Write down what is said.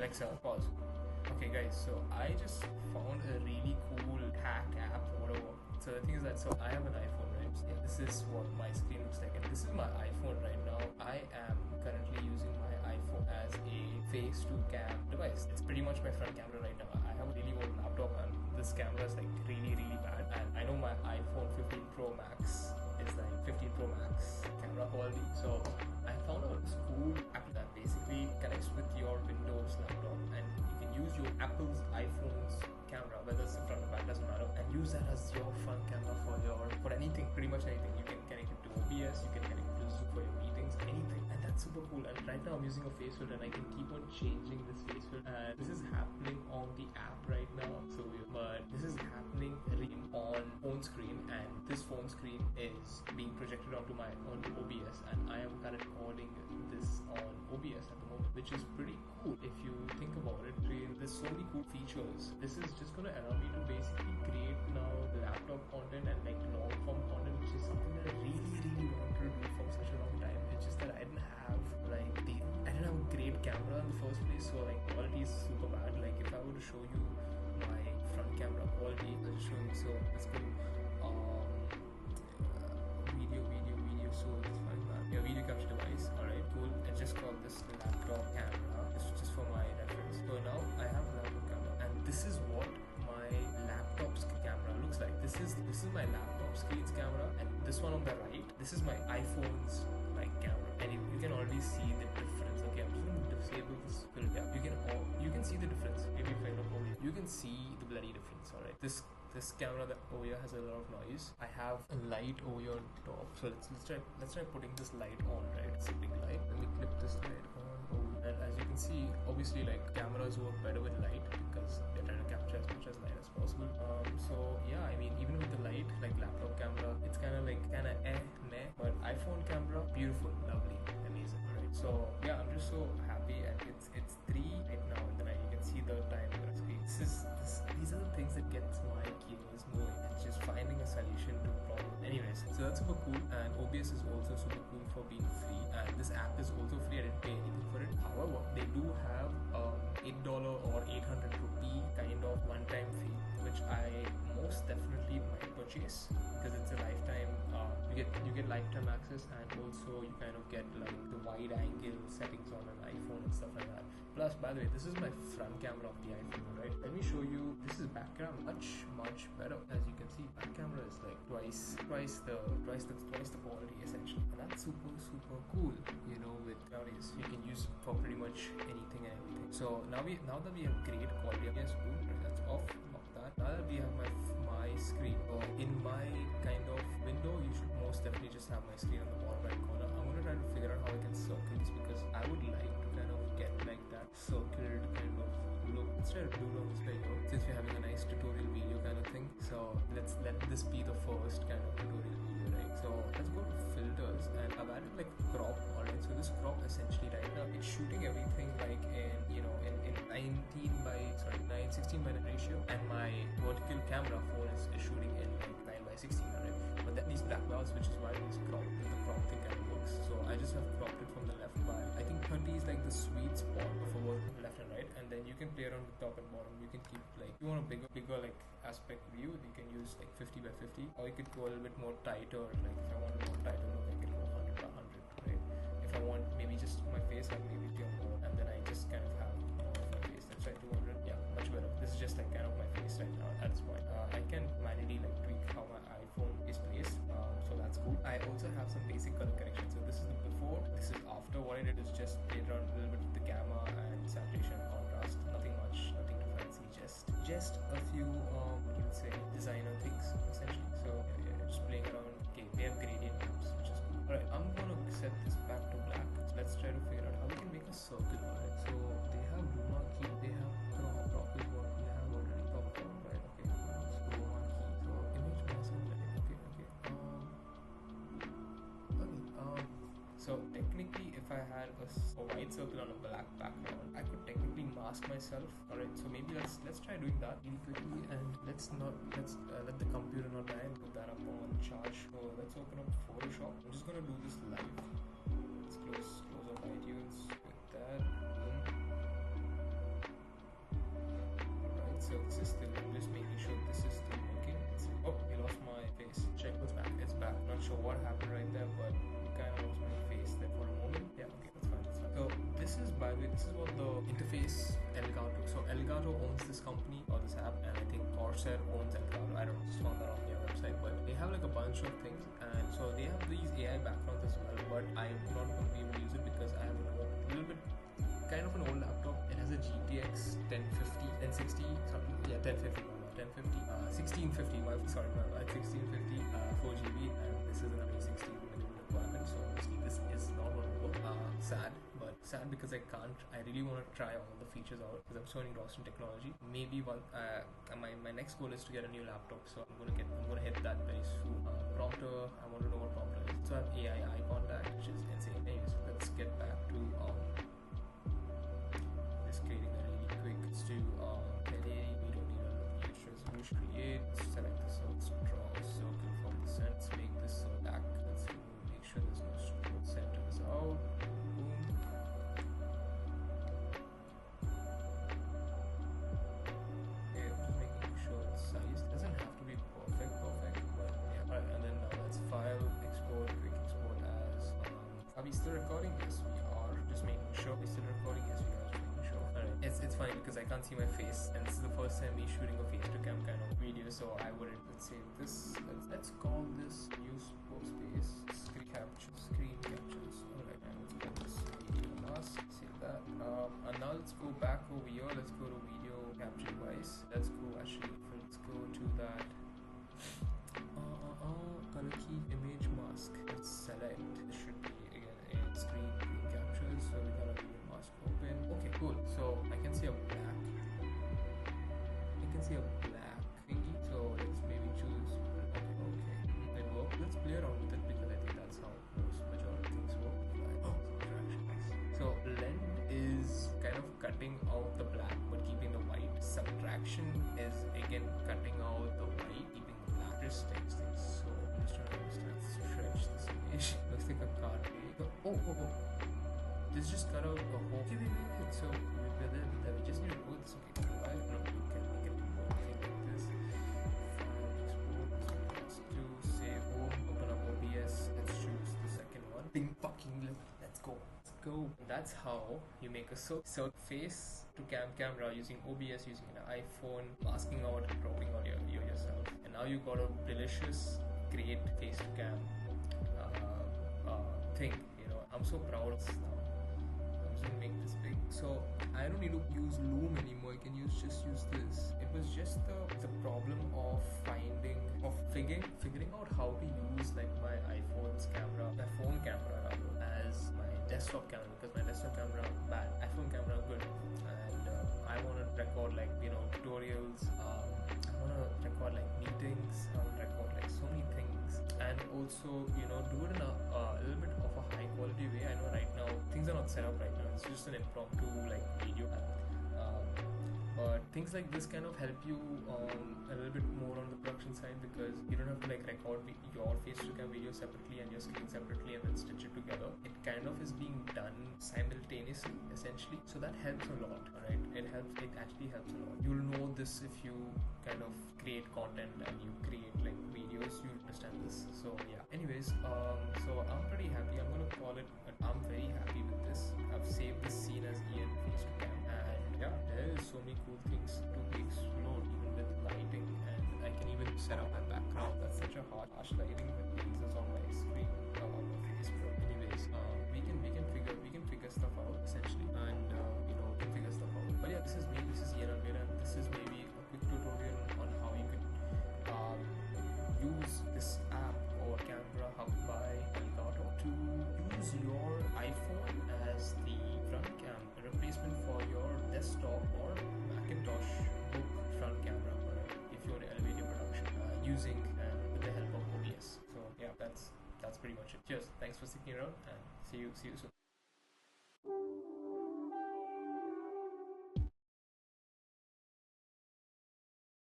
Excel. Pause. Okay guys, so I just found a really cool hack app, whatever. So the thing is that, so I have an iPhone, right? So yeah, this is what my screen looks like, and this is my iPhone right now. I am currently using my iPhone as a face to cam device. It's pretty much my front camera right now. I have a really old laptop and this camera is like really bad, and I know my iPhone 15 Pro Max is like 15 Pro Max camera quality. So I found out this cool app that basically connects with your Windows laptop, and you can use your Apple's iPhone's camera, whether it's the front or back, doesn't matter, and use that as your front camera for anything, pretty much anything. You can connect it to OBS, you can connect it to Zoom for your meetings, anything, and that's super cool. And right now I'm using a face filter, and I can keep on changing this face filter, and this is happening on the app right now. So weird, but this is happening on phone screen, and this phone screen is being projected onto OBS, and I am kind of recording this on OBS at the moment, which is pretty cool if you think about it. There's so many cool features. This is just going to allow me to basically create now laptop content and like long form content, which is something that I really wanted to do for such a long time. It's just that I didn't have a great camera in the first place, so like quality is super bad. Like if I were to show you my front camera quality, I'll just show you. So let's go video. So let's find that. Yeah, video capture device. Alright, cool. I just called this laptop camera. This is just for my reference. So now I have a laptop camera, and this is what my laptop's camera looks like. This is my laptop screen's camera, and this one on the right, this is my iPhone's like camera, and you can already see the difference. Okay, I'm just going to disable this filter. Yeah, you can see the difference. Maybe if I look over here, you can see the bloody difference. Alright, this camera that over here has a lot of noise. I have a light over here on top, so let's try putting this light on. Right, it's a big light. Let me clip this light on. And as you can see, obviously like cameras work better with light because they're trying to capture as much as light as possible. So yeah, I mean, even with the light, like laptop camera, it's kind of meh, but iPhone camera, beautiful, lovely, amazing. Alright, so yeah, I'm just so happy, and it's 3 right now, and then you can see the time on the screen. These are the things that gets my gears moving. It's just finding a solution to a problem. Anyways, so that's super cool, and OBS is also super cool for being free, and this app is also free. I didn't pay anything for it. However, they do have $8 or 800 rupee kind of one-time fee, which I most definitely might purchase because it's a lifetime. You get lifetime access, and also you kind of get like the wide angle settings on an iPhone and stuff like that. Plus, by the way, this is my front camera of the iPhone, right? Let me show you. This is back camera, much better. As you can see, back camera is like twice the quality essentially, and that's super cool. You know, with nowadays you can use for pretty much anything and everything. So now that we have great quality, yes, boom, right, that's off that. Now that we have my screen in my kind of window, you should most definitely just have my screen on the bottom right corner. I'm gonna try to figure out how I can circle this because I would like to kind of get like that circled kind of look. Let's try to do it on this video since we're having a nice tutorial video kind of thing. So let's let this be the first kind of tutorial video, right? So let's go to filters, and I've added like crop. Alright, so this crop essentially right now it's shooting everything like in 9:16 by 9 ratio, and my vertical camera phone is shooting in like 9:16, right? But that needs black balance, which is why the crop thing kind of works. So I just have cropped it from the left by, I think 30 is like the sweet spot for both left and right, and then you can play around with top and bottom. You can keep like, if you want a bigger like aspect view, you can use like 50 by 50, or you could go a little bit more tighter. Like if I want a more tighter look, I can go 100 by 100, right? If I want maybe just my face, I'll maybe do more, and then I just kind of have more of my face. Let's try 200. Yeah, much better. This is just like kind of my face right now at this point. I can manually like tweak how my iPhone is placed, so that's cool. I also have some basic color correction. So this is the before, this is after. What I did is just played around a little bit with the gamma and saturation and contrast. Nothing much, nothing too fancy. Just a few you can say designer things essentially. So yeah, just playing around. Okay, they have gradient maps, which is cool. Alright, I'm gonna set this back to black. So let's try to figure out how we can make a circle. Alright, so they have Luma key, they have crop is what we have already talked about, right? Okay, so Luma key. So image mask and blending. So technically, if I had a white circle on a black background, I could technically mask myself. Alright, so maybe let's try doing that really quickly, and let's let the computer not die and put that up on charge. So let's open up Photoshop. I'm just gonna do this live. Let's close up iTunes with that. Boom. by the way, this is what the interface Elgato. So Elgato owns this company or this app, and I think Corsair owns Elgato. I don't know, just found that on their website, but they have like a bunch of things, and so they have these AI backgrounds as well. But I'm not going to be able to use it because I have a little bit kind of an old laptop. It has a GTX 1050, 1060, something. Yeah, 1050. 1650, my 1650, 4 GB, and this is an A16 minimum requirement, so obviously this is not going to work. Sad because I can't. I really want to try all the features out because I'm so engrossed in technology. Maybe one. My next goal is to get a new laptop, so I'm gonna hit that very soon. Prompter. I want to know what prompter is. So I have AI eye contact, which is insane. Anyways, let's get back to just creating a really quick to we don't need a huge resolution. Create, select the draw a circle from the center. Let's make this back. Let's make sure there's no stroke. Center this out. Boom. Okay, I'm just making sure the size doesn't have to be perfect, but yeah. Alright, and then now let's file, export, quick export as. Are we still recording? Yes, we are. Just making sure we're still recording. Yes, we are. It's funny because I can't see my face, and this is the first time me shooting a face to cam kind of video, so I wouldn't. Let's say this. Let's call this use workspace screen captures. Alright, and let's call this video mask. Save that. And now let's go back over here. Let's go to video capture device. Let's go to that. Color key image mask. Let's select. This should be again a screen captures. So we got a video mask open. Okay, cool. So I can see a black thingy. So let's maybe choose. Okay, it worked. Let's play around with it because I think that's how majority things work. So blend is kind of cutting out the black but keeping the white. Subtraction is again cutting out the white, keeping the black. Just takes things. So I'm just trying to understand. Stretch this image. Looks like a card. Oh. This just cut out a whole. Wait. So we're there. We just need to do this. Okay, why? No, you can make it more thing like this. File export. Let's do save. Open up OBS. Let's choose the second one. Let's go. That's how you make a face to camera using OBS, using an iPhone, masking out and cropping out yourself. And now you got a delicious, great face to cam thing. You know, I'm so proud of this now. Make this big, so I don't need to use Loom anymore. I can just use this. It was just the problem of figuring out how to use like my phone camera rather as my desktop camera, because my desktop camera bad, iPhone camera good, and I want to record like tutorials. I want to record like meetings. I want to record like so many things, and also do it in a little bit of a high quality way. I know right now things are not set up right now. It's just an impromptu like video, but things like this kind of help you a little bit more on the production side, because you don't have to like record your face to cam video separately and your screen separately and then stitch it together. It kind of is being done simultaneously essentially, so that helps a lot. Alright, it actually helps a lot. You'll know this if you kind of create content and you create like videos, you understand this. So yeah, anyways, so I'm pretty happy. I'm gonna call it. I'm very happy with this. I've saved this scene as Ian face to cam, and yeah, there is so many cool things to be explored, even with lighting, and I can even set up my background. That's such a harsh lighting with lasers on my screen, on my face. But anyways, we can figure stuff out essentially, and we can figure stuff out. But yeah, this is me. This is Ian Almeida, and this is maybe a quick tutorial on how you can use this app or camera hub by Elgato to use your iPhone as the front cam, a replacement for your desktop or Macintosh book front camera, right? If you're in video production using with the help of OBS. So yeah, that's pretty much it. Cheers. Thanks for sticking around, and see you soon.